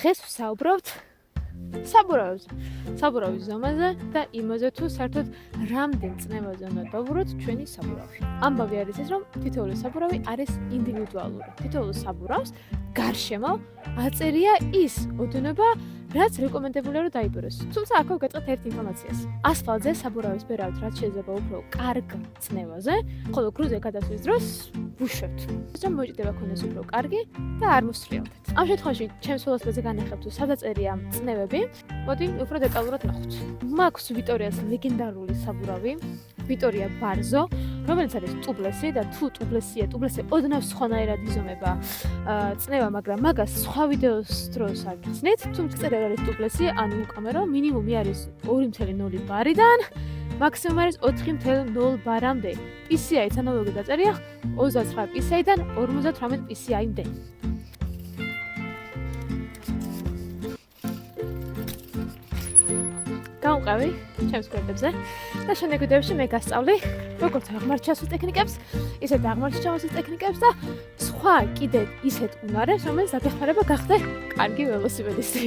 დღეს ვსაუბრობთ საბურავზე. საბურავის ზომაზე და იმაზე თუ საერთოდ რამდენ წნევაზე უნდა დავუბროთ ჩვენი საბურავი. ამბავი არის ის, რომ თითოეული საბურავი არის ინდივიდუალური. თითოეულ საბურავს გარშემო აწერია ის ოდენობა, რაც რეკომენდებულია რომ დაიბუროს. თუმცა აქ გავგეწყეთ ერთ ინფორმაციას. ასფალტზე საბურავის ბერავთ რაც შეიძლება უფრო კარგ წნევაზე, ხოლო გრუზე გადასვლის დროს ვუშვებთ. რომ მოჭიდება ქონდეს უფრო კარგი და არ მოსწრიალდეთ. ამ შემთხვევაში ჩემს ველოსიპედზე განახებ თუ სადაც წერია წნევები, მოდი უფრო დეტალურად ნახოთ. მაქვს ვიტორიას ლეგენდარული საბურავი, ვიტორია ბარზო, რომელიც არის ტუბლესი და თუ ტუბლესია, ტუბლესი ოდნავ სხვანაირად იზომება წნევა, მაგრამ მაგას სხვა ვიდეოს დროს არ გხსნით, თუმცა წერია არის ტუბლესი, ანუ უკამერო მინიმუმი არის 2.0 ბარიდან მაქსიმუმ არის 4.0 ბარამდე. PCI-ს ანალოგი დაწერია 29 PCI-დან 58 PCI-მდე. გავყავი ჩემს გვერდებზე და შემდეგ ვიდეოში მე გასწავლი როგორც აღმართ ჩასვლის ტექნიკებს, ისე აღმართ ჩამოსვლის ტექნიკებს და სხვა კიდე ისეთ უნარებს, რომელიც დაგეხმარება გახდე კარგი ველოსიპედისტი.